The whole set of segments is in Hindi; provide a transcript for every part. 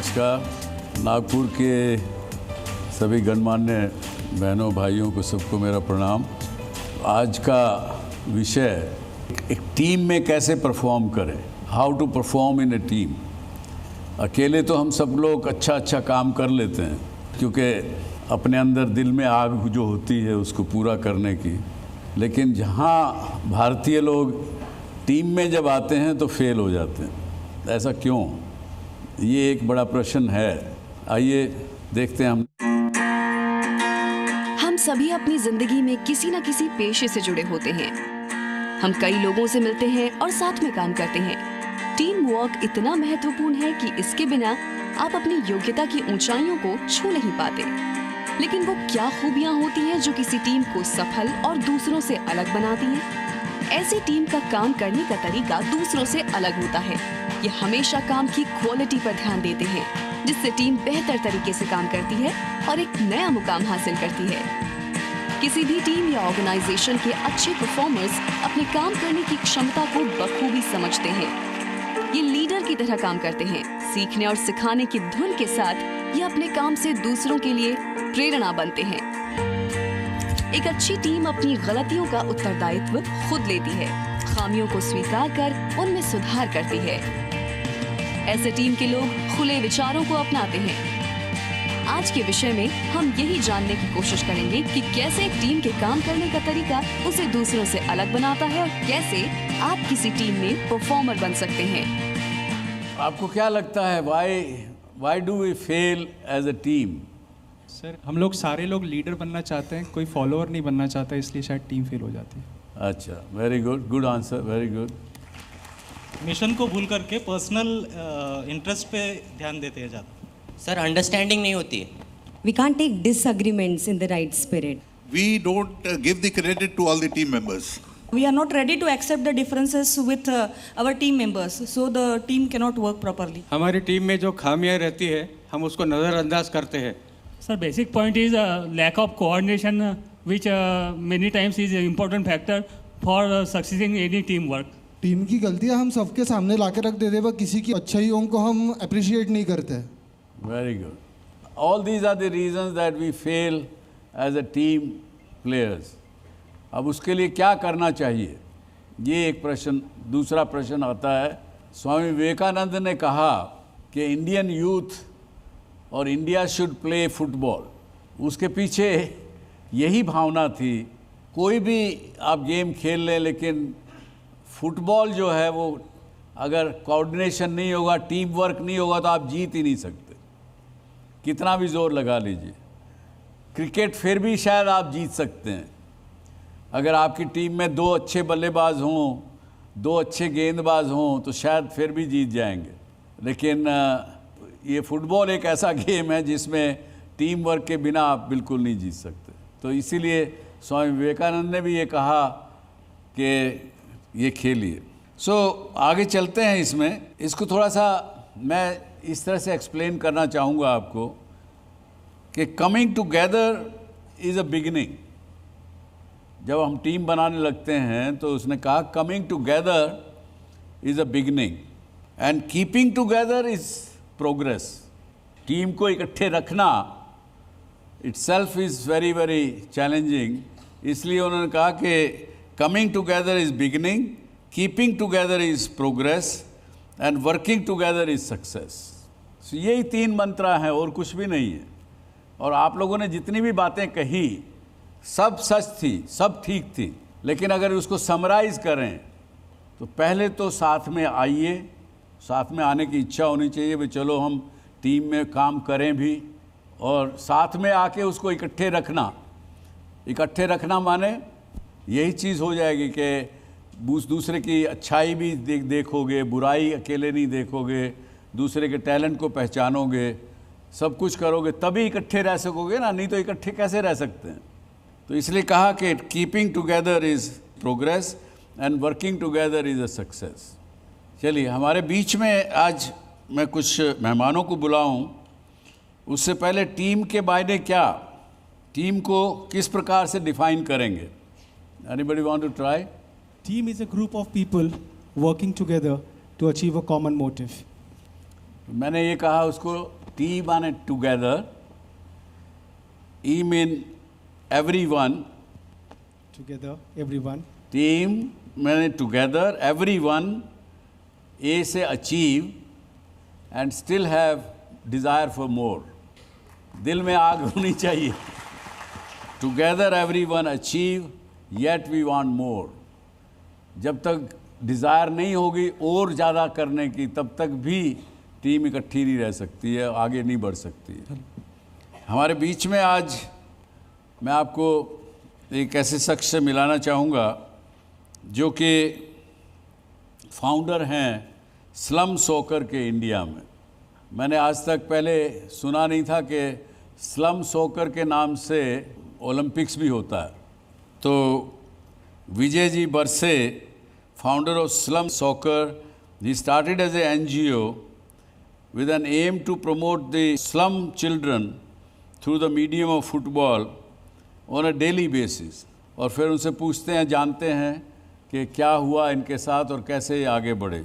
नमस्कार। नागपुर के सभी गणमान्य बहनों भाइयों को सबको मेरा प्रणाम। आज का विषय एक टीम में कैसे परफॉर्म करें, how to perform in a team. अकेले तो हम सब लोग अच्छा काम कर लेते हैं क्योंकि अपने अंदर दिल में आग जो होती है उसको पूरा करने की, लेकिन जहाँ भारतीय लोग टीम में जब आते हैं तो फेल हो जाते हैं। ऐसा क्यों? ये एक बड़ा प्रश्न है। आइए देखते हैं। हम सभी अपनी जिंदगी में किसी न किसी पेशे से जुड़े होते हैं। हम कई लोगों से मिलते हैं और साथ में काम करते हैं। टीम वर्क इतना महत्वपूर्ण है कि इसके बिना आप अपनी योग्यता की ऊंचाइयों को छू नहीं पाते। लेकिन वो क्या खूबियां होती हैं जो किसी टीम को सफल और दूसरों से अलग बनाती हैं? ऐसी टीम का काम करने का तरीका दूसरों से अलग होता है। ये हमेशा काम की क्वालिटी पर ध्यान देते हैं, जिससे टीम बेहतर तरीके से काम करती है और एक नया मुकाम हासिल करती है। किसी भी टीम या ऑर्गेनाइजेशन के अच्छे परफॉर्मर्स अपने काम करने की क्षमता को बखूबी समझते हैं। ये लीडर की तरह काम करते हैं। सीखने और सिखाने की धुन के साथ ये अपने काम से दूसरों के लिए प्रेरणा बनते हैं। एक अच्छी टीम अपनी गलतियों का उत्तरदायित्व खुद लेती है, खामियों को स्वीकार कर उनमें सुधार करती है। ऐसे टीम के लोग खुले विचारों को अपनाते हैं। आज के विषय में हम यही जानने की कोशिश करेंगे कि कैसे एक टीम के काम करने का तरीका उसे दूसरों से अलग बनाता है और कैसे आप किसी टीम में परफॉर्मर बन सकते हैं। आपको क्या लगता है, why do we fail as a team? Sir, हम लोग सारे लोग लीडर बनना चाहते हैं, कोई फॉलोअर नहीं बनना चाहता, इसलिए शायद टीम फेल हो जाती है। अच्छा, very good answer, very good. Mission को भूल करके पर्सनल इंटरेस्ट पे ध्यान देते हैं ज़्यादा। सर, अंडरस्टैंडिंग नहीं होती है। We can't take disagreements in the right spirit. We don't give the credit to all the team members. We are not ready to accept the differences with our team members, so the team cannot work properly. हमारी टीम में जो खामियां रहती है हम उसको नज़रअंदाज करते हैं। Sir, basic point is lack of coordination, which many times is an important factor for succeeding any team work. Team की गलतियां हम सबके सामने लाके रख देते हैं, पर किसी की अच्छाइयों को हम अप्रिशिएट नहीं करते। Very good. All these are the reasons that we fail as a team players. अब उसके लिए क्या करना चाहिए, ये एक प्रश्न। दूसरा प्रश्न आता है, स्वामी विवेकानंद ने कहा कि इंडियन यूथ और इंडिया शुड प्ले फुटबॉल। उसके पीछे यही भावना थी। कोई भी आप गेम खेल लें, लेकिन फुटबॉल जो है वो अगर कोऑर्डिनेशन नहीं होगा, टीम वर्क नहीं होगा तो आप जीत ही नहीं सकते, कितना भी जोर लगा लीजिए। क्रिकेट फिर भी शायद आप जीत सकते हैं अगर आपकी टीम में 2 अच्छे बल्लेबाज हों, 2 अच्छे गेंदबाज हों तो शायद फिर भी जीत जाएंगे। लेकिन ये फुटबॉल एक ऐसा गेम है जिसमें टीम वर्क के बिना आप बिल्कुल नहीं जीत सकते। तो इसीलिए स्वामी विवेकानंद ने भी ये कहा कि ये खेलिए। आगे चलते हैं इसमें। इसको थोड़ा सा मैं इस तरह से एक्सप्लेन करना चाहूँगा आपको कि coming together is a beginning. जब हम टीम बनाने लगते हैं तो उसने कहा coming together is a beginning and keeping together is progress. Team को इकट्ठे रखना itself is very very challenging. इसलिए उन्होंने कहा कि coming together is beginning, keeping together is progress and working together is success. यही 3 मंत्र हैं और कुछ भी नहीं है। और आप लोगों ने जितनी भी बातें कही सब सच थी, सब ठीक थी, लेकिन अगर उसको समराइज़ करें तो पहले तो साथ में आइए, साथ में आने की इच्छा होनी चाहिए भी चलो हम टीम में काम करें भी, और साथ में आके उसको इकट्ठे रखना। इकट्ठे रखना माने यही चीज़ हो जाएगी कि दूसरे की अच्छाई भी देखोगे, बुराई अकेले नहीं देखोगे, दूसरे के टैलेंट को पहचानोगे, सब कुछ करोगे तभी इकट्ठे रह सकोगे ना, नहीं तो इकट्ठे कैसे रह सकते हैं। तो इसलिए कहा कि keeping together is progress and working together is a success. चलिए, हमारे बीच में आज मैं कुछ मेहमानों को बुलाऊं, उससे पहले टीम के मायने क्या, टीम को किस प्रकार से डिफाइन करेंगे? Anybody want to try? Team is a group of people working together to achieve a common motive. मैंने ये कहा उसको टी माने together, E mean everyone, together everyone, team मैंने टुगेदर, एवरीवन, ए से achieve and still have desire for more. दिल में आग होनी चाहिए। Together everyone achieve yet we want more. जब तक डिज़ायर नहीं होगी और ज़्यादा करने की, तब तक भी टीम इकट्ठी नहीं रह सकती है, आगे नहीं बढ़ सकती है। हमारे बीच में आज मैं आपको एक ऐसे शख्स से मिलाना चाहूँगा जो कि फाउंडर हैं स्लम सॉकर के इंडिया में। मैंने आज तक पहले सुना नहीं था कि स्लम सॉकर के नाम से ओलंपिक्स भी होता है। तो विजय जी बरसे, founder of Slum Soccer, he started as a NGO with an aim to promote the slum children through the medium of football on a daily basis. और फिर उनसे पूछते हैं, जानते हैं कि क्या हुआ इनके साथ और कैसे ये आगे बढ़े।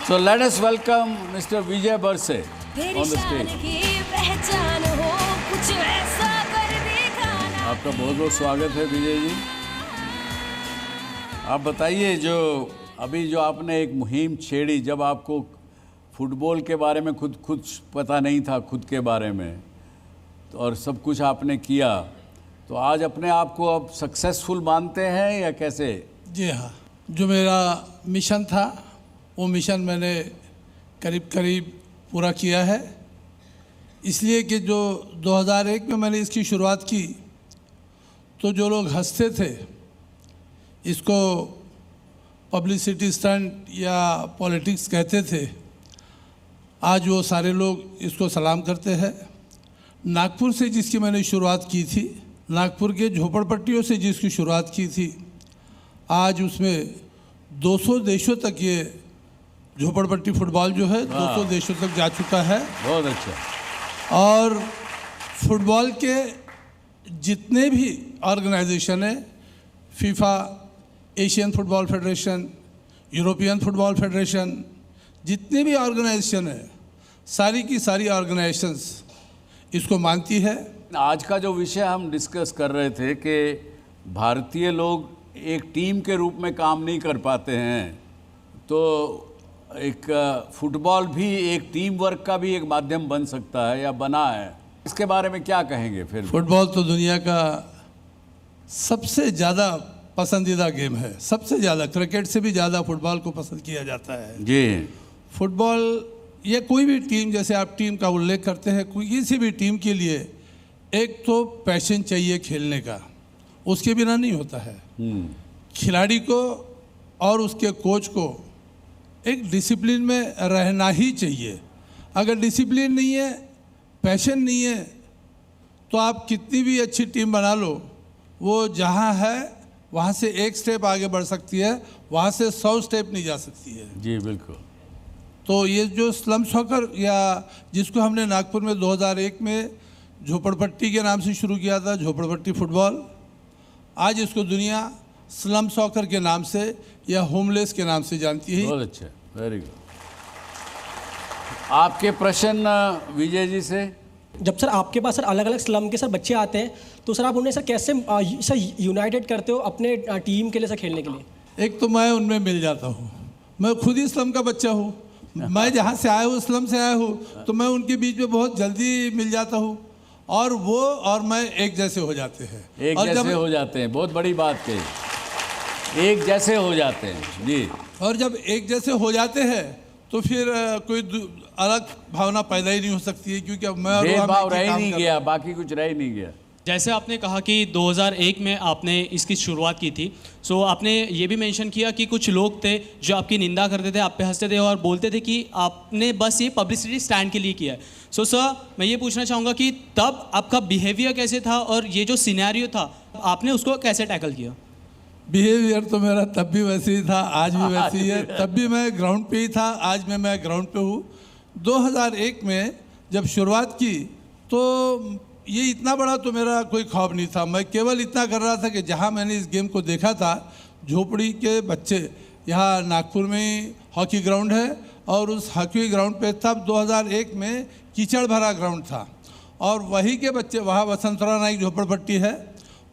So let us welcome Mr. Vijay Barse on the stage. आपका बहुत बहुत स्वागत है विजय जी। आप बताइए, जो अभी जो आपने एक मुहिम छेड़ी, जब आपको फुटबॉल के बारे में खुद पता नहीं था खुद के बारे में, तो और सब कुछ आपने किया, तो आज अपने आप को अब सक्सेसफुल मानते हैं या कैसे? जी हाँ, जो मेरा मिशन था वो मिशन मैंने करीब पूरा किया है। इसलिए कि जो 2001 में मैंने इसकी शुरुआत की तो जो लोग हंसते थे, इसको पब्लिसिटी स्टंट या पॉलिटिक्स कहते थे, आज वो सारे लोग इसको सलाम करते हैं। नागपुर से जिसकी मैंने शुरुआत की थी, नागपुर के झोपड़पट्टियों से जिसकी शुरुआत की थी, आज उसमें 200 देशों तक ये झोपड़पट्टी फुटबॉल जो है 200 देशों तक जा चुका है। बहुत अच्छा। और फुटबॉल के जितने भी ऑर्गेनाइजेशन है, FIFA, Asian football federation, European football federation, जितने भी ऑर्गेनाइजेशन है, सारी की सारी ऑर्गेनाइजेशंस इसको मानती है। आज का जो विषय हम डिस्कस कर रहे थे कि भारतीय लोग एक टीम के रूप में काम नहीं कर पाते हैं, तो एक फुटबॉल भी एक टीम वर्क का भी एक माध्यम बन सकता है या बना है। इसके बारे में क्या कहेंगे? फिर फुटबॉल तो दुनिया का सबसे ज़्यादा पसंदीदा गेम है, सबसे ज़्यादा, क्रिकेट से भी ज़्यादा फुटबॉल को पसंद किया जाता है। जी, फुटबॉल या कोई भी टीम, जैसे आप टीम का उल्लेख करते हैं, किसी भी टीम के लिए एक तो पैशन चाहिए खेलने का, उसके बिना नहीं होता है। खिलाड़ी को और उसके कोच को एक डिसिप्लिन में रहना ही चाहिए। अगर डिसिप्लिन नहीं है, पैशन नहीं है, तो आप कितनी भी अच्छी टीम बना लो, वो जहाँ है वहाँ से एक स्टेप आगे बढ़ सकती है, वहाँ से 100 स्टेप नहीं जा सकती है। जी बिल्कुल। तो ये जो स्लम सॉकर, या जिसको हमने नागपुर में 2001 में झोपड़पट्टी के नाम से शुरू किया था, झोपड़पट्टी फुटबॉल, आज इसको दुनिया स्लम सॉकर के नाम से या होमलेस के नाम से जानती है। बहुत अच्छा, वेरी गुड। आपके प्रश्न विजय जी से? जब सर आपके पास सर अलग अलग स्लम के सर बच्चे आते हैं, तो सर आप उन्हें सर कैसे सर यूनाइटेड करते हो अपने टीम के लिए सर खेलने के लिए? एक तो मैं उनमें मिल जाता हूँ, मैं खुद ही स्लम का बच्चा हूँ, मैं जहाँ से आया हूँ, स्लम से आया हूँ, तो मैं उनके बीच में बहुत जल्दी मिल जाता हूँ, और वो और मैं एक जैसे हो जाते हैं। एक जैसे हो जाते हैं, बहुत बड़ी बात कही, एक जैसे हो जाते हैं जी। और जब एक जैसे हो जाते हैं तो फिर कोई अलग भावना पैदा ही नहीं हो सकती है, क्योंकि अब मैं भेदभाव रह ही नहीं गया, बाकी कुछ रह ही नहीं गया। जैसे आपने कहा कि 2001 में आपने इसकी शुरुआत की थी, सो आपने ये भी मेंशन किया कि कुछ लोग थे जो आपकी निंदा करते थे, आप पे हंसते थे और बोलते थे कि आपने बस ये पब्लिसिटी स्टैंड के लिए किया है। सो सर, मैं ये पूछना चाहूँगा कि तब आपका बिहेवियर कैसे था और ये जो सिनेरियो था आपने उसको कैसे टैकल किया? बिहेवियर तो मेरा तब भी वैसे ही था, आज भी वैसे ही है। तब भी मैं ग्राउंड पे ही था, आज मैं ग्राउंड पे हूँ। 2001 में जब शुरुआत की तो ये इतना बड़ा तो मेरा कोई ख्वाब नहीं था, मैं केवल इतना कर रहा था कि जहाँ मैंने इस गेम को देखा था, झोपड़ी के बच्चे यहाँ नागपुर में हॉकी ग्राउंड है और उस हॉकी ग्राउंड पे तब 2001 में कीचड़ भरा ग्राउंड था और वहीं के बच्चे, वहाँ वसंतराव नाइक झोपड़पट्टी है,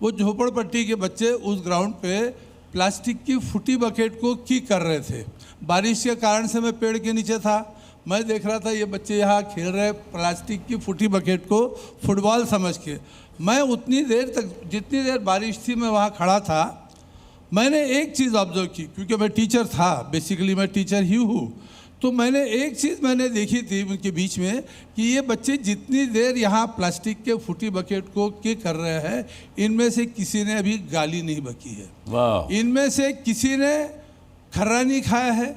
वो झोपड़पट्टी के बच्चे उस ग्राउंड पे प्लास्टिक की फूटी बकेट को किक कर रहे थे। बारिश के कारण से मैं पेड़ के नीचे था, मैं देख रहा था ये बच्चे यहाँ खेल रहे प्लास्टिक की फूटी बकेट को फुटबॉल समझ के। मैं उतनी देर तक, जितनी देर बारिश थी मैं वहाँ खड़ा था, मैंने एक चीज़ ऑब्जर्व की, क्योंकि मैं टीचर था, बेसिकली मैं टीचर ही हूँ, तो मैंने एक चीज़ मैंने देखी थी उनके बीच में कि ये बच्चे जितनी देर यहाँ प्लास्टिक के फूटी बकेट को किक कर रहे हैं, इनमें से किसी ने अभी गाली नहीं बकी है। वाह। इनमें से किसी ने खर्रा नहीं खाया है,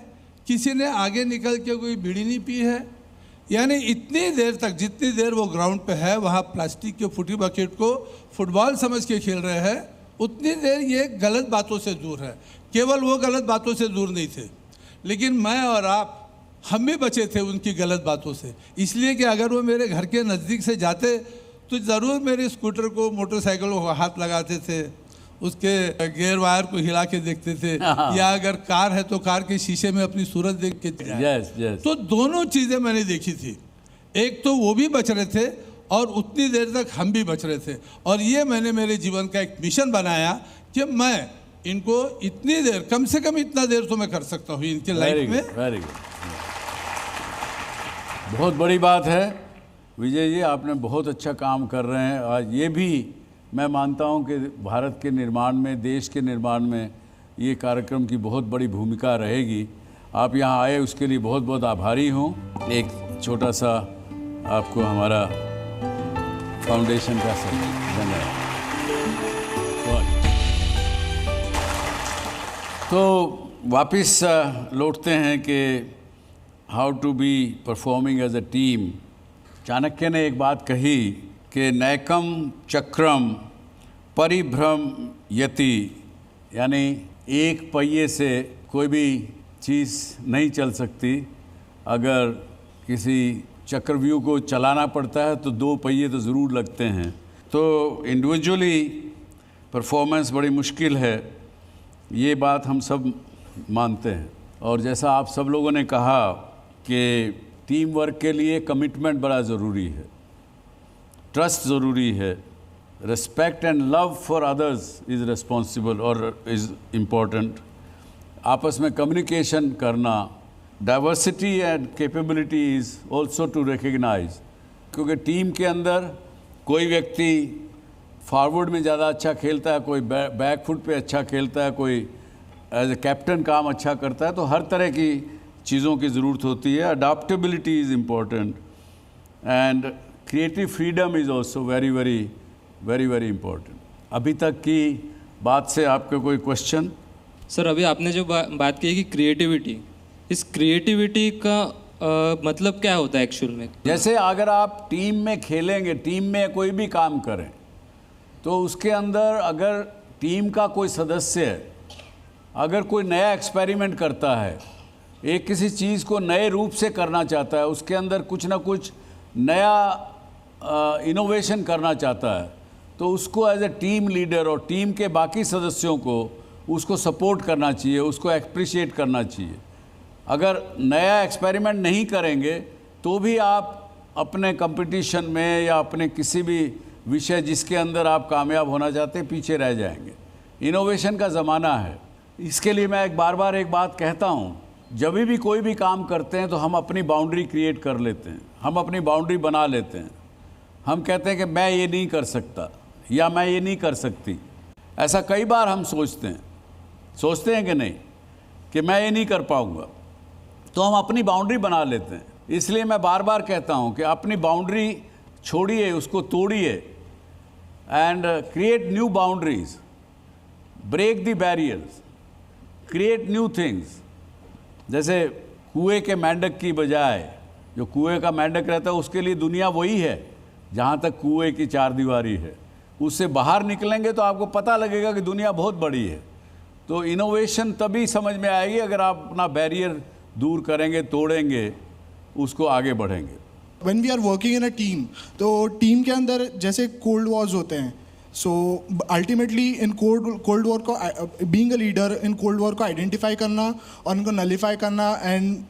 किसी ने आगे निकल के कोई बीड़ी नहीं पी है। यानी इतनी देर तक, जितनी देर वो ग्राउंड पे है वहाँ प्लास्टिक के फूटी बकेट को फुटबॉल समझ के खेल रहे हैं, उतनी देर ये गलत बातों से दूर है। केवल वो गलत बातों से दूर नहीं थे, लेकिन मैं और आप, हम भी बचे थे उनकी गलत बातों से, इसलिए कि अगर वो मेरे घर के नज़दीक से जाते तो ज़रूर मेरे स्कूटर को, मोटरसाइकिल को हाथ लगाते थे, उसके गियर वायर को हिला के देखते थे, या अगर कार है तो कार के शीशे में अपनी सूरत देख के जाए। तो दोनों चीज़ें मैंने देखी थी, एक तो वो भी बच रहे थे और उतनी देर तक हम भी बच रहे थे। और ये मैंने मेरे जीवन का एक मिशन बनाया कि मैं इनको इतनी देर, कम से कम इतना देर तो मैं कर सकता हूँ इनके लाइफ में। वेरी गुड, बहुत बड़ी बात है विजय जी, आपने बहुत अच्छा काम कर रहे हैं। आज ये भी मैं मानता हूँ कि भारत के निर्माण में, देश के निर्माण में ये कार्यक्रम की बहुत बड़ी भूमिका रहेगी। आप यहाँ आए उसके लिए बहुत बहुत आभारी हूँ। एक छोटा सा आपको हमारा फाउंडेशन का धन्यवाद। तो वापस लौटते हैं कि how to be performing as a team. Chanakya ने एक बात कही कि नैकम चक्रम परिभ्रम यति, यानी एक पहिए से कोई भी चीज़ नहीं चल सकती। अगर किसी चक्रव्यूह को चलाना पड़ता है तो दो पहिए तो ज़रूर लगते हैं। तो इंडिविजुअली परफॉर्मेंस बड़ी मुश्किल है, ये बात हम सब मानते हैं। और जैसा आप सब लोगों ने कहा कि टीम वर्क के लिए कमिटमेंट बड़ा ज़रूरी है, ट्रस्ट ज़रूरी है, respect and love for others is responsible और इज़ इम्पॉर्टेंट। आपस में कम्युनिकेशन करना, diversity and capability is also to recognise, क्योंकि टीम के अंदर कोई व्यक्ति फॉरवर्ड में ज़्यादा अच्छा खेलता है, कोई बैक फुट पे अच्छा खेलता है, कोई एज ए कैप्टन काम अच्छा करता है। तो हर तरह की चीज़ों की ज़रूरत होती है। Adaptability is important and creative freedom is also very very very very important. अभी तक की बात से आपका कोई क्वेश्चन? सर, अभी आपने जो बात की कि क्रिएटिविटी, इस क्रिएटिविटी का मतलब क्या होता है एक्चुअल में? जैसे अगर आप टीम में खेलेंगे, टीम में कोई भी काम करें, तो उसके अंदर अगर टीम का कोई सदस्य अगर कोई नया एक्सपेरिमेंट करता है, एक किसी चीज़ को नए रूप से करना चाहता है, उसके अंदर कुछ ना कुछ नया इनोवेशन करना चाहता है, तो उसको एज ए टीम लीडर और टीम के बाकी सदस्यों को उसको सपोर्ट करना चाहिए, उसको अप्रिशिएट करना चाहिए। अगर नया एक्सपेरिमेंट नहीं करेंगे तो भी आप अपने कंपटीशन में या अपने किसी भी विषय जिसके अंदर आप कामयाब होना चाहते हैं, पीछे रह जाएंगे। इनोवेशन का ज़माना है। इसके लिए मैं बार बार एक बात कहता हूँ, जब भी कोई भी काम करते हैं तो हम अपनी बाउंड्री क्रिएट कर लेते हैं, हम अपनी बाउंड्री बना लेते हैं। हम कहते हैं कि मैं ये नहीं कर सकता या मैं ये नहीं कर सकती। ऐसा कई बार हम सोचते हैं कि नहीं, कि मैं ये नहीं कर पाऊँगा, तो हम अपनी बाउंड्री बना लेते हैं। इसलिए मैं बार बार कहता हूँ कि अपनी बाउंड्री छोड़िए, उसको तोड़िए and create new boundaries, break the barriers, create new things. जैसे कुएं के मेंढक की बजाय जो कुएं का मेंढक रहता है, उसके लिए दुनिया वही है जहाँ तक कुएं की चार दीवारी है। उससे बाहर निकलेंगे तो आपको पता लगेगा कि दुनिया बहुत बड़ी है। तो इनोवेशन तभी समझ में आएगी अगर आप अपना बैरियर दूर करेंगे, तोड़ेंगे, उसको आगे बढ़ेंगे। When we are working in a team, तो टीम के अंदर जैसे कोल्ड वॉर्स होते हैं, so ultimately in cold war को being a leader in cold war को आइडेंटिफाई करना और उनको नलीफाई करना and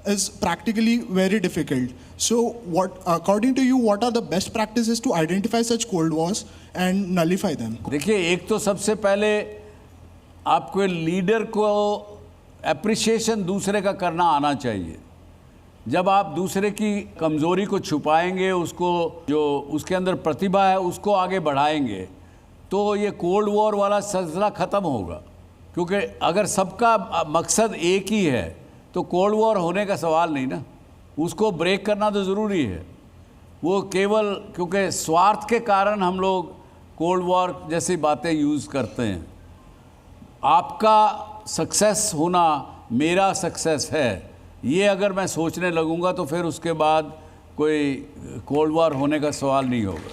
is practically very difficult. So what, according to you, what are the best practices to identify such cold wars and nullify them? देखिए, एक तो सबसे पहले आपको लीडर को एप्रिसिएशन दूसरे का करना आना चाहिए। जब आप दूसरे की कमज़ोरी को छुपाएंगे, उसको जो उसके अंदर प्रतिभा है उसको आगे बढ़ाएंगे, तो ये कोल्ड वॉर वाला सिलसिला ख़त्म होगा। क्योंकि अगर सबका मकसद एक ही है तो कोल्ड वॉर होने का सवाल नहीं ना, उसको ब्रेक करना तो ज़रूरी है। वो केवल क्योंकि स्वार्थ के कारण हम लोग कोल्ड वॉर जैसी बातें यूज़ करते हैं। आपका सक्सेस होना मेरा सक्सेस है, ये अगर मैं सोचने लगूंगा तो फिर उसके बाद कोई कोल्ड वॉर होने का सवाल नहीं होगा।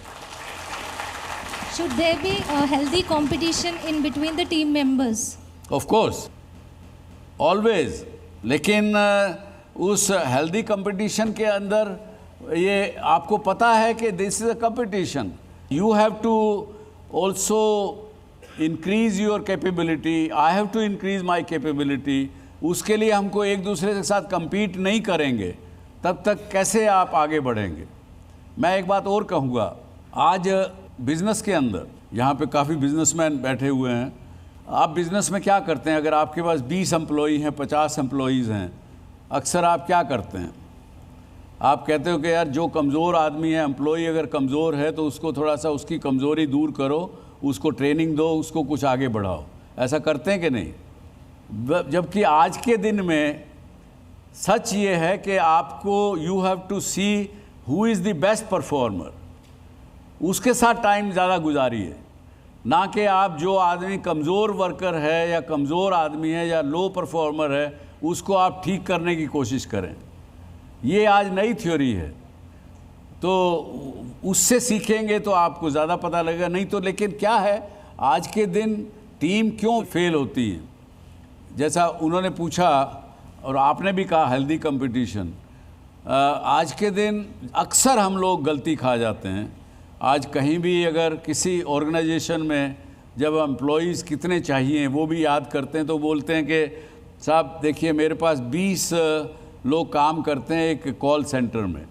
Should there be a healthy competition in between the team members? Of course, always. लेकिन उस हेल्दी कंपटीशन के अंदर ये आपको पता है कि this is a competition, you have to also increase your capability, I have to increase my capability. उसके लिए हमको एक दूसरे के साथ compete नहीं करेंगे तब तक कैसे आप आगे बढ़ेंगे। मैं एक बात और कहूँगा, आज बिज़नेस के अंदर यहाँ पे काफ़ी बिजनेसमैन बैठे हुए हैं। आप बिज़नेस में क्या करते हैं? अगर आपके पास 20 एम्प्लॉई हैं, 50 एम्प्लॉईज़ हैं, अक्सर आप क्या करते हैं? आप कहते हो कि यार जो कमज़ोर आदमी है, एम्प्लॉई अगर कमज़ोर है तो उसको थोड़ा सा उसकी कमज़ोरी दूर करो, उसको ट्रेनिंग दो, उसको कुछ आगे बढ़ाओ। ऐसा करते हैं कि नहीं? जबकि आज के दिन में सच ये है कि आपको you have to see who is the best performer, उसके साथ टाइम ज़्यादा गुजारिए, ना कि आप जो आदमी कमज़ोर वर्कर है या कमज़ोर आदमी है या लो परफॉर्मर है उसको आप ठीक करने की कोशिश करें। ये आज नई थ्योरी है, तो उससे सीखेंगे तो आपको ज़्यादा पता लगेगा। नहीं तो लेकिन क्या है, आज के दिन टीम क्यों फेल होती है, जैसा उन्होंने पूछा और आपने भी कहा हेल्दी कंपटीशन, आज के दिन अक्सर हम लोग गलती खा जाते हैं। आज कहीं भी अगर किसी ऑर्गेनाइजेशन में जब एम्प्लॉइज़ कितने चाहिए वो भी याद करते हैं तो बोलते हैं कि साहब देखिए मेरे पास 20 लोग काम करते हैं एक कॉल सेंटर में,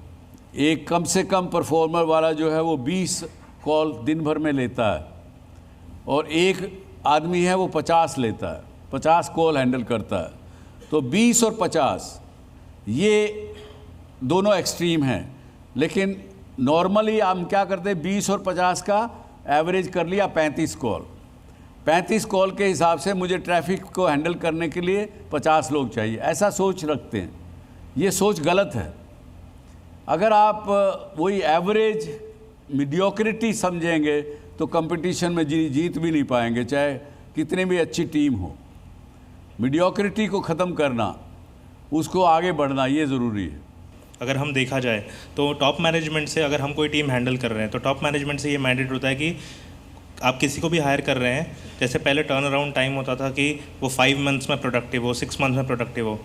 एक कम से कम परफॉर्मर वाला जो है वो 20 कॉल दिन भर में लेता है और एक आदमी है वो 50 लेता है, 50 कॉल हैंडल करता है। तो 20 और 50 ये दोनों एक्सट्रीम हैं। लेकिन नॉर्मली हम क्या करते हैं, 20 और 50 का एवरेज कर लिया 35 कॉल। 35 कॉल के हिसाब से मुझे ट्रैफिक को हैंडल करने के लिए 50 लोग चाहिए, ऐसा सोच रखते हैं। ये सोच गलत है। अगर आप वही एवरेज मीडियोक्रिटी समझेंगे तो कंपटीशन में जीत भी नहीं पाएंगे, चाहे कितनी भी अच्छी टीम हो। मीडियोक्रिटी को ख़त्म करना, उसको आगे बढ़ना, ये ज़रूरी है। अगर हम देखा जाए तो टॉप मैनेजमेंट से अगर हम कोई टीम हैंडल कर रहे हैं तो टॉप मैनेजमेंट से ये मैंडेट होता है कि आप किसी को भी हायर कर रहे हैं, जैसे पहले टर्न अराउंड टाइम होता था कि वो 5 मंथ्स में प्रोडक्टिव हो, 6 मंथ्स में प्रोडक्टिव हो,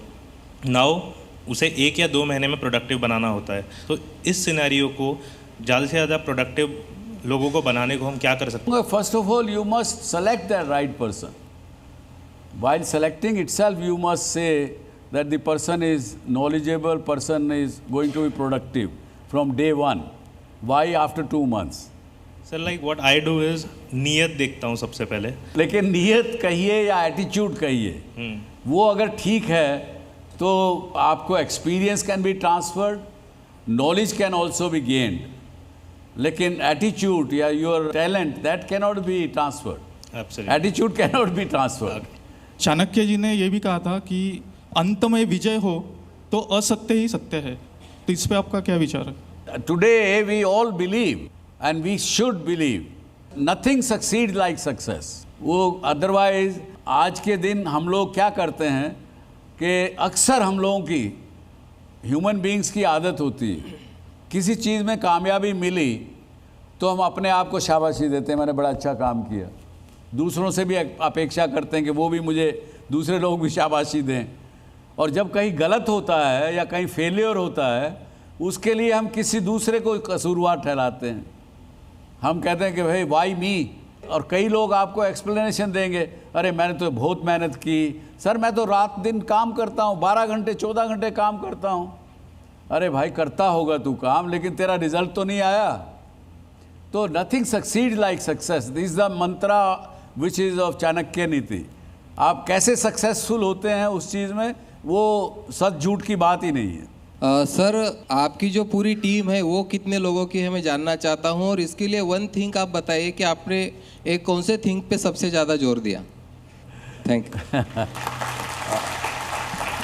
नाउ उसे 1 या 2 महीने में प्रोडक्टिव बनाना होता है। तो इस सिनेरियो को ज़्यादा से ज़्यादा प्रोडक्टिव लोगों को बनाने को हम क्या कर सकते हैं? First of all you must select the right person. While selecting itself, you must say that the person is knowledgeable, person is going to be productive from day one. Why after 2 months? Sir, like what I do is नीयत देखता हूँ सबसे पहले। लेकिन नीयत कहिए या एटीट्यूड कहिए, वो अगर ठीक है तो आपको experience can be transferred, knowledge can also be gained, लेकिन एटीट्यूड या your talent that cannot be transferred. Attitude cannot be transferred. Chanakya ji ने ये भी कहा था कि अंत में विजय हो तो असत्य ही सत्य है, तो इस पे आपका क्या विचार है? Today we all believe and we should believe nothing succeed like success. वो अदरवाइज आज के दिन हम लोग क्या करते हैं कि अक्सर हम लोगों की ह्यूमन बीइंग्स की आदत होती है, किसी चीज़ में कामयाबी मिली तो हम अपने आप को शाबाशी देते हैं, मैंने बड़ा अच्छा काम किया। दूसरों से भी अपेक्षा करते हैं कि वो भी मुझे, दूसरे लोग भी शाबाशी दें। और जब कहीं गलत होता है या कहीं फेलियर होता है उसके लिए हम किसी दूसरे को कसूरवार ठहराते हैं। हम कहते हैं कि भाई वाई मी, और कई लोग आपको एक्सप्लेनेशन देंगे, अरे मैंने तो बहुत मेहनत की सर, मैं तो रात दिन काम करता हूँ, 12 घंटे 14 घंटे काम करता हूँ। अरे भाई करता होगा तू काम, लेकिन तेरा रिजल्ट तो नहीं आया। तो nothing succeed like success, this is the Mantra which is of Chanakya नीति। आप कैसे सक्सेसफुल होते हैं उस चीज़ में, वो सच झूठ की बात ही नहीं है। सर आपकी जो पूरी टीम है वो कितने लोगों की है मैं जानना चाहता हूँ, और इसके लिए वन थिंग आप बताइए कि आपने एक कौन से थिंग पे सबसे ज़्यादा जोर दिया। Thank you.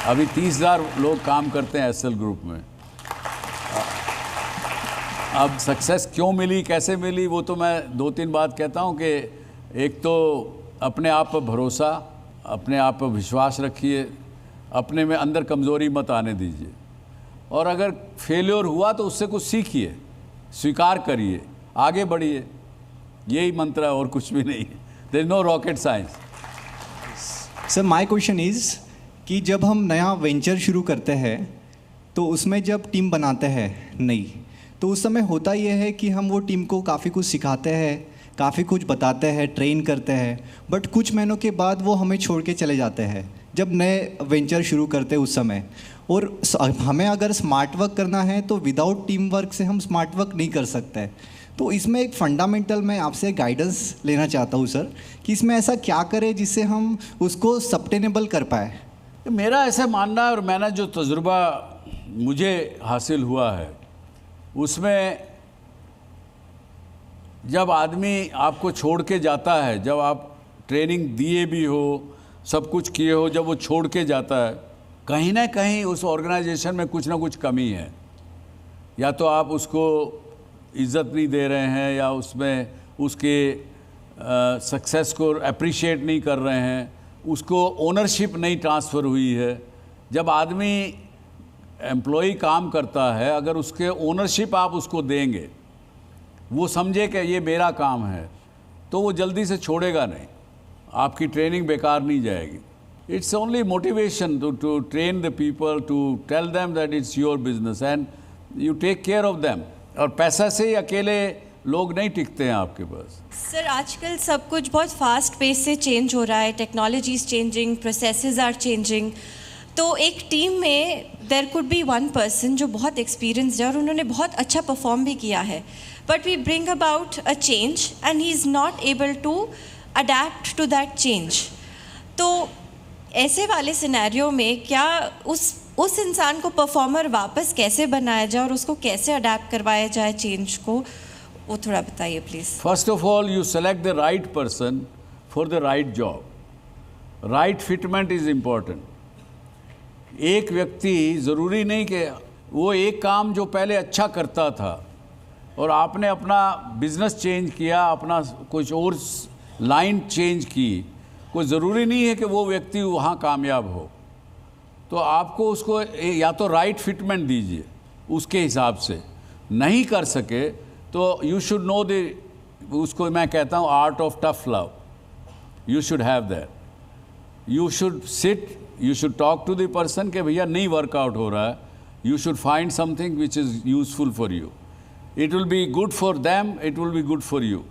अभी 30,000 लोग काम करते हैं एसएल ग्रुप में। अब सक्सेस क्यों मिली, कैसे मिली, वो तो मैं 2-3 बात कहता हूँ कि एक तो अपने आप पर भरोसा, अपने आप पर विश्वास रखिए, अपने में अंदर कमज़ोरी मत आने दीजिए, और अगर फेलियर हुआ तो उससे कुछ सीखिए, स्वीकार करिए, आगे बढ़िए। यही मंत्र है और कुछ भी नहीं है। There is no rocket science. Sir my question is कि जब हम नया वेंचर शुरू करते हैं तो उसमें जब टीम बनाते हैं नई, तो उस समय होता यह है कि हम वो टीम को काफ़ी कुछ सिखाते हैं, काफ़ी कुछ बताते हैं, ट्रेन करते हैं, बट कुछ महीनों के बाद वो हमें छोड़ के चले जाते हैं जब नए वेंचर शुरू करते हैं उस समय। और हमें अगर स्मार्ट वर्क करना है तो विदाउट टीम वर्क से हम स्मार्ट वर्क नहीं कर सकते। तो इसमें एक फंडामेंटल मैं आपसे गाइडेंस लेना चाहता हूँ सर, कि इसमें ऐसा क्या करें जिससे हम उसको सस्टेनेबल कर पाए। मेरा ऐसा मानना है, और मैंने जो तजुर्बा मुझे हासिल हुआ है उसमें, जब आदमी आपको छोड़ के जाता है, जब आप ट्रेनिंग दिए भी हो, सब कुछ किए हो, जब वो छोड़ के जाता है, कहीं ना कहीं उस ऑर्गेनाइजेशन में कुछ ना कुछ कमी है। या तो आप उसको इज़्ज़त नहीं दे रहे हैं, या उसमें उसके सक्सेस को अप्रिशिएट नहीं कर रहे हैं, उसको ओनरशिप नहीं ट्रांसफ़र हुई है। जब आदमी एम्प्लॉई काम करता है, अगर उसके ओनरशिप आप उसको देंगे, वो समझे कि ये मेरा काम है, तो वो जल्दी से छोड़ेगा नहीं, आपकी ट्रेनिंग बेकार नहीं जाएगी। It's only motivation to train the people, to tell them that it's your business and you take care of them. और पैसा से ही अकेले लोग नहीं टिकते हैं आपके पास। सर आजकल सब कुछ बहुत फास्ट पेस से चेंज हो रहा है, technology is changing, processes are changing. तो एक टीम में there could be one person जो बहुत एक्सपीरियंस्ड है और उन्होंने बहुत अच्छा परफॉर्म भी किया है, but we bring about a change and he is not able to adapt to that change. तो ऐसे वाले सिनेरियो में क्या उस इंसान को परफॉर्मर वापस कैसे बनाया जाए और उसको कैसे अडेप्ट करवाया जाए चेंज को, वो थोड़ा बताइए please. First of all you select the right person for the right job. Right fitment is important. एक व्यक्ति ज़रूरी नहीं कि वो एक काम जो पहले अच्छा करता था और आपने अपना बिजनेस चेंज किया, अपना कुछ और लाइन चेंज की, कोई ज़रूरी नहीं है कि वो व्यक्ति वहाँ कामयाब हो। तो आपको उसको या तो राइट फिटमेंट दीजिए उसके हिसाब से, नहीं कर सके तो यू शुड नो द, उसको मैं कहता हूँ art of tough love. You should have that. You should sit, you should talk to the person कि भैया नहीं वर्कआउट हो रहा है, you should find something which is useful for you. It will be good for them, it will be good for you.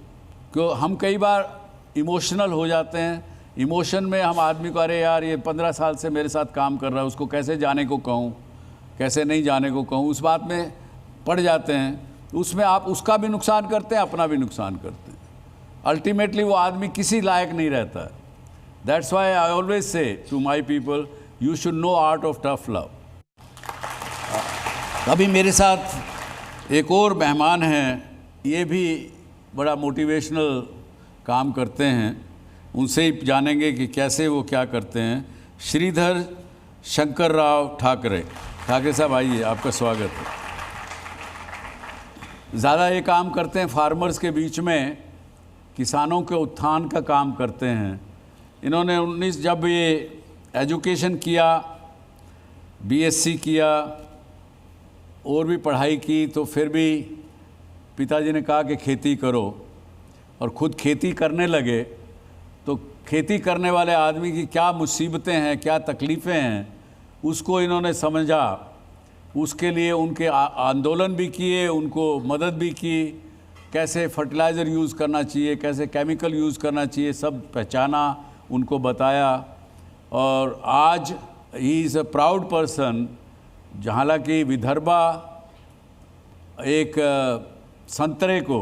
क्यों हम कई बार इमोशनल हो जाते हैं, इमोशन में हम आदमी को, अरे यार ये 15 साल से मेरे साथ काम कर रहा है, उसको कैसे जाने को कहूँ, कैसे नहीं जाने को कहूँ, उस बात में पड़ जाते हैं। उसमें आप उसका भी नुकसान करते हैं, अपना भी नुकसान करते हैं। अल्टीमेटली वो आदमी किसी लायक नहीं रहता है। That's why I always say to my people, you should know art of tough love. अभी मेरे साथ एक और मेहमान हैं, ये भी बड़ा मोटिवेशनल काम करते हैं, उनसे ही जानेंगे कि कैसे वो क्या करते हैं। श्रीधर शंकर राव ठाकरे। ठाकरे साहब आइए, आपका स्वागत है। ज़्यादा ये काम करते हैं फार्मर्स के बीच में, किसानों के उत्थान का काम करते हैं। इन्होंने जब ये एजुकेशन किया, बीएससी किया और भी पढ़ाई की, तो फिर भी पिताजी ने कहा कि खेती करो, और ख़ुद खेती करने लगे। तो खेती करने वाले आदमी की क्या मुसीबतें हैं, क्या तकलीफ़ें हैं, उसको इन्होंने समझा। उसके लिए उनके आंदोलन भी किए, उनको मदद भी की, कैसे फर्टिलाइज़र यूज़ करना चाहिए, कैसे केमिकल यूज़ करना चाहिए, सब पहचाना, उनको बताया। और आज he is a proud person. हालांकि विदर्भा एक संतरे को,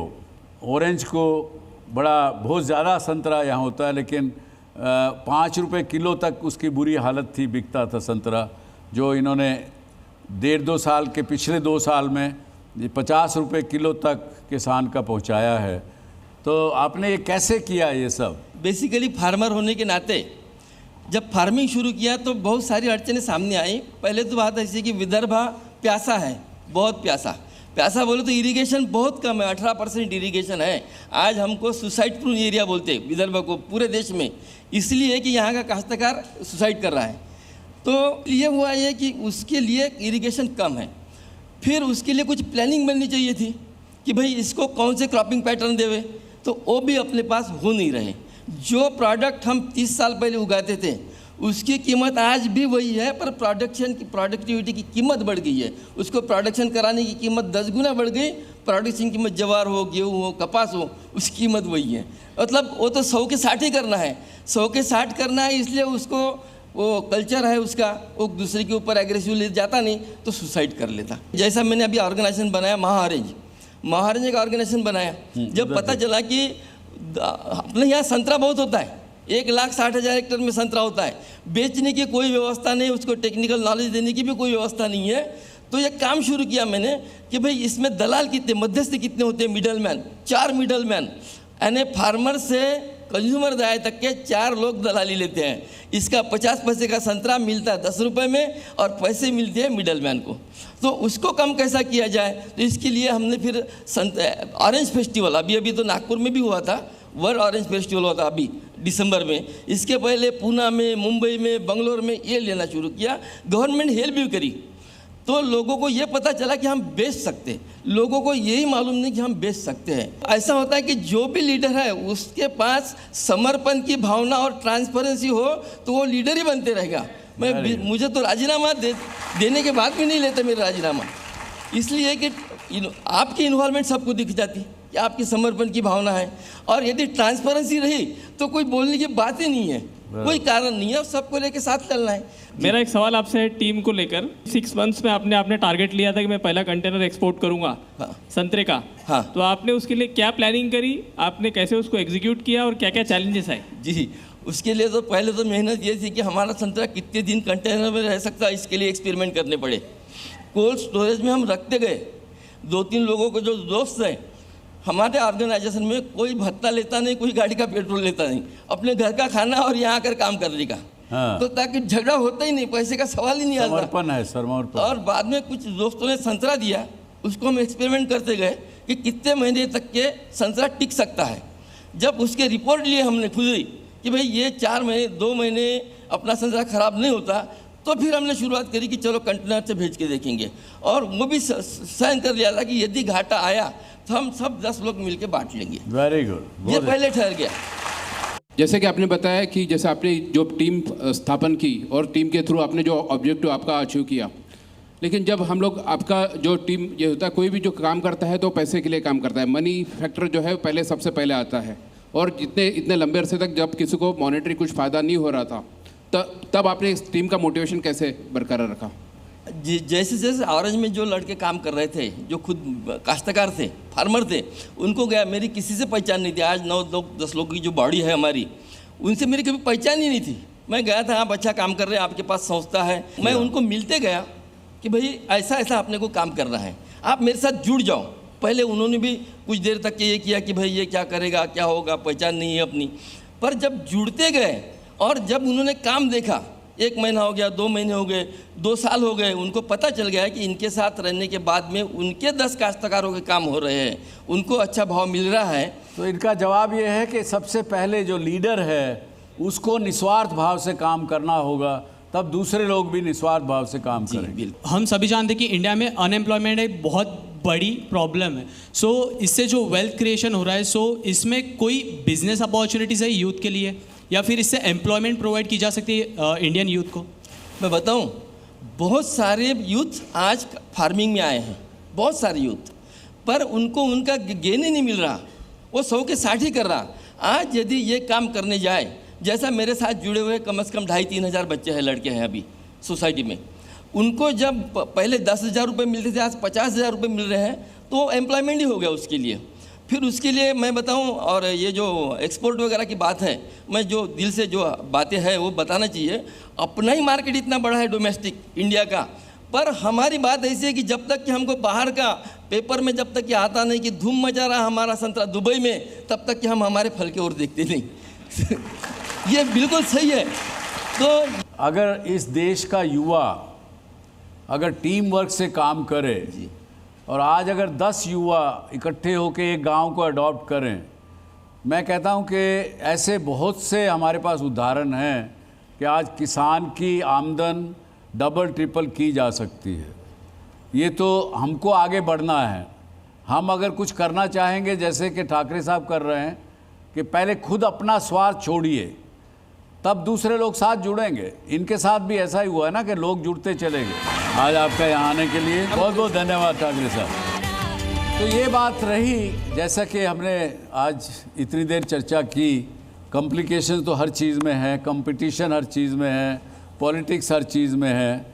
ऑरेंज को बहुत ज़्यादा संतरा यहाँ होता है, लेकिन 5 रुपये किलो तक उसकी बुरी हालत थी, बिकता था संतरा, जो इन्होंने 1.5-2 साल के पिछले 2 साल में 50 रुपये किलो तक किसान का पहुँचाया है। तो आपने ये कैसे किया ये सब? बेसिकली फार्मर होने के नाते जब फार्मिंग शुरू किया तो बहुत सारी अड़चनें सामने आई। पहले तो बात ऐसी कि विदर्भा प्यासा है, बहुत प्यासा बोले तो इरिगेशन बहुत कम है, 18% इरिगेशन है। आज हमको सुसाइड प्रूफ एरिया बोलते हैं विदर्भा को पूरे देश में, इसलिए कि यहाँ का काश्तकार सुसाइड कर रहा है। तो ये हुआ ये कि उसके लिए इरिगेशन कम है। फिर उसके लिए कुछ प्लानिंग बननी चाहिए थी कि भाई इसको कौन से क्रॉपिंग पैटर्न देवे, तो वो भी अपने पास हो नहीं रहे। जो प्रोडक्ट हम 30 साल पहले उगाते थे उसकी कीमत आज भी वही है, पर प्रोडक्टिविटी की कीमत बढ़ गई है। उसको प्रोडक्शन कराने की कीमत 10 गुना बढ़ गई। प्रोडक्शन कीमत ज्वार हो, गेहूँ हो, कपास हो, उसकी कीमत वही है। मतलब वो तो 100 के 60 ही करना है, 100 के 60 करना है, इसलिए उसको वो कल्चर है उसका, वो दूसरे के ऊपर एग्रेसिव ले जाता नहीं तो सुसाइड कर लेता। जैसा मैंने अभी ऑर्गेनाइजेशन बनाया महाऑरेंज का ऑर्गेनाइजेशन बनाया, जब पता चला कि अपने यहाँ संतरा बहुत होता है, 1,60,000 हेक्टेयर में संतरा होता है, बेचने की कोई व्यवस्था नहीं, उसको टेक्निकल नॉलेज देने की भी कोई व्यवस्था नहीं है। तो ये काम शुरू किया मैंने कि भाई इसमें दलाल कितने, मध्यस्थ कितने होते हैं, मिडलमैन, 4 मिडलमैन, यानी फार्मर से कंज्यूमर जाए तक के 4 लोग दलाली लेते हैं। इसका 50 पैसे का संतरा मिलता है 10 रुपये में और पैसे मिलते हैं मिडलमैन को। तो उसको कम कैसा किया जाए, तो इसके लिए हमने फिर ऑरेंज फेस्टिवल, अभी तो नागपुर में भी हुआ था, वर्ल्ड ऑरेंज फेस्टिवल हुआ था अभी दिसंबर में। इसके पहले पूना में, मुंबई में, बंगलोर में ये लेना शुरू किया। गवर्नमेंट हेल्प भी करी, तो लोगों को ये पता चला कि हम बेच सकते हैं। लोगों को यही मालूम नहीं कि हम बेच सकते हैं। ऐसा होता है कि जो भी लीडर है उसके पास समर्पण की भावना और ट्रांसपेरेंसी हो तो वो लीडर ही बनते रहेगा। मुझे तो राजीनामा देने के बाद भी नहीं लेते मेरा राजीनामा, इसलिए कि आपकी इन्वॉल्वमेंट सबको दिख जाती कि आपकी समर्पण की भावना है। और यदि ट्रांसपेरेंसी रही तो कोई बोलने की बात ही नहीं है, कोई कारण नहीं है, सबको लेके साथ चलना है। मेरा एक सवाल आपसे है, टीम को लेकर 6 मंथ्स में आपने टारगेट लिया था कि मैं पहला कंटेनर एक्सपोर्ट करूंगा संतरे का। हाँ। तो आपने उसके लिए क्या प्लानिंग करी, आपने कैसे उसको एग्जीक्यूट किया और क्या क्या चैलेंजेस आए? जी, उसके लिए तो पहले तो मेहनत ये थी कि हमारा संतरा कितने दिन कंटेनर में रह सकता है, इसके लिए एक्सपेरिमेंट करने पड़े। कोल्ड स्टोरेज में हम रखते गए। 2-3 लोगों को जो दोस्त हैं हमारे ऑर्गेनाइजेशन में, कोई भत्ता लेता नहीं, कोई गाड़ी का पेट्रोल लेता नहीं, अपने घर का खाना और यहाँ आकर काम करने का। हाँ। तो ताकि झगड़ा होता ही नहीं, पैसे का सवाल ही नहीं आता। समर्पण है, समर्पण। और बाद में कुछ दोस्तों ने संतरा दिया, उसको हम एक्सपेरिमेंट करते गए कि कितने महीने तक के संतरा टिक सकता है। जब उसके रिपोर्ट लिए हमने खुद ही कि भाई ये 4 महीने 2 महीने अपना संतरा खराब नहीं होता, तो फिर हमने शुरुआत करी कि चलो कंटेनर से भेज के देखेंगे। और वो भी साइन कर लिया था कि यदि घाटा आया तो हम सब 10 लोग मिलकर बांट लेंगे। Very good. ये पहले ठहर गया। जैसे कि आपने बताया कि जैसे आपने जो टीम स्थापन की और टीम के थ्रू आपने जो ऑब्जेक्टिव आपका अचीव किया, लेकिन जब हम लोग आपका जो टीम ये होता है, कोई भी जो काम करता है तो पैसे के लिए काम करता है, मनी फैक्टर जो है पहले सबसे पहले आता है। और इतने लंबे अरसे तक जब किसी को मॉनेटरी कुछ फ़ायदा नहीं हो रहा था, तब आपने इस टीम का मोटिवेशन कैसे बरकरार रखा? जैसे जैसे ऑरेंज में जो लड़के काम कर रहे थे, जो खुद काश्तकार थे, फार्मर थे, उनको गया, मेरी किसी से पहचान नहीं थी। आज 9-10 लोग की जो बॉडी है हमारी, उनसे मेरी कभी पहचान ही नहीं थी। मैं गया था, आप अच्छा काम कर रहे हैं, आपके पास संस्था है। मैं उनको मिलते गया कि भाई ऐसा ऐसा अपने को काम करना है, आप मेरे साथ जुड़ जाओ। पहले उन्होंने भी कुछ देर तक ये किया कि भाई ये क्या करेगा, क्या होगा, पहचान नहीं है अपनी। पर जब जुड़ते गए और जब उन्होंने काम देखा, 1 महीना हो गया, 2 महीने हो गए, 2 साल हो गए, उनको पता चल गया कि इनके साथ रहने के बाद में उनके 10 काश्तकारों के काम हो रहे हैं, उनको अच्छा भाव मिल रहा है। तो इनका जवाब ये है कि सबसे पहले जो लीडर है उसको निस्वार्थ भाव से काम करना होगा, तब दूसरे लोग भी निस्वार्थ भाव से काम करेंगे। हम सभी जानते हैं कि इंडिया में अनएम्प्लॉयमेंट एक बहुत बड़ी प्रॉब्लम है। सो इससे जो वेल्थ क्रिएशन हो रहा है, सो इसमें कोई बिजनेस अपॉर्चुनिटीज़ है यूथ के लिए, या फिर इससे एम्प्लॉयमेंट प्रोवाइड की जा सकती है इंडियन यूथ को? मैं बताऊं, बहुत सारे यूथ आज फार्मिंग में आए हैं, बहुत सारे यूथ, पर उनको उनका गेन ही नहीं मिल रहा, वो 100 के 60 ही कर रहा। आज यदि ये काम करने जाए, जैसा मेरे साथ जुड़े हुए कम से कम 2,500-3 हज़ार बच्चे हैं, लड़के हैं अभी सोसाइटी में, उनको जब पहले 10,000 रुपये मिलते थे, आज 50,000 रुपये मिल रहे हैं, तो एम्प्लॉयमेंट ही हो गया उसके लिए। फिर उसके लिए मैं बताऊं, और ये जो एक्सपोर्ट वगैरह की बात है, मैं जो दिल से जो बातें हैं वो बताना चाहिए। अपना ही मार्केट इतना बड़ा है डोमेस्टिक इंडिया का, पर हमारी बात ऐसी है कि जब तक कि हमको बाहर का पेपर में जब तक कि आता नहीं कि धूम मचा रहा हमारा संतरा दुबई में, तब तक कि हम हमारे फल की ओर देखते नहीं। ये बिल्कुल सही है। तो अगर इस देश का युवा अगर टीम वर्क से काम करे, और आज अगर 10 युवा इकट्ठे होकर एक गांव को अडॉप्ट करें, मैं कहता हूं कि ऐसे बहुत से हमारे पास उदाहरण हैं कि आज किसान की आमदन डबल ट्रिपल की जा सकती है। ये तो हमको आगे बढ़ना है। हम अगर कुछ करना चाहेंगे, जैसे कि ठाकरे साहब कर रहे हैं, कि पहले खुद अपना स्वार्थ छोड़िए, तब दूसरे लोग साथ जुड़ेंगे। इनके साथ भी ऐसा ही हुआ है ना कि लोग जुड़ते चले गए। आज आपका यहाँ आने के लिए बहुत बहुत धन्यवाद ठाकरे साहब। तो ये बात रही, जैसा कि हमने आज इतनी देर चर्चा की, कॉम्प्लिकेशन तो हर चीज़ में है, कंपटीशन हर चीज़ में है, पॉलिटिक्स हर चीज़ में है।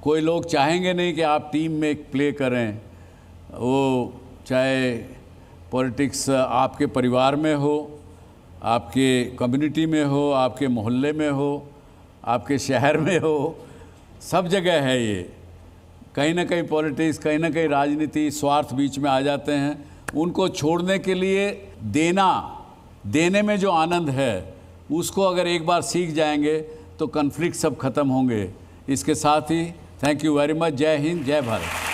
कोई लोग चाहेंगे नहीं कि आप टीम में प्ले करें, वो चाहे पॉलिटिक्स आपके परिवार में हो, आपके कम्युनिटी में हो, आपके मोहल्ले में हो, आपके शहर में हो, सब जगह है ये। कहीं ना कहीं पॉलिटिक्स, कहीं ना कहीं राजनीति, स्वार्थ बीच में आ जाते हैं। उनको छोड़ने के लिए देने में जो आनंद है, उसको अगर एक बार सीख जाएंगे तो कन्फ्लिक्ट सब खत्म होंगे। इसके साथ ही थैंक यू वेरी मच। जय हिंद, जय भारत।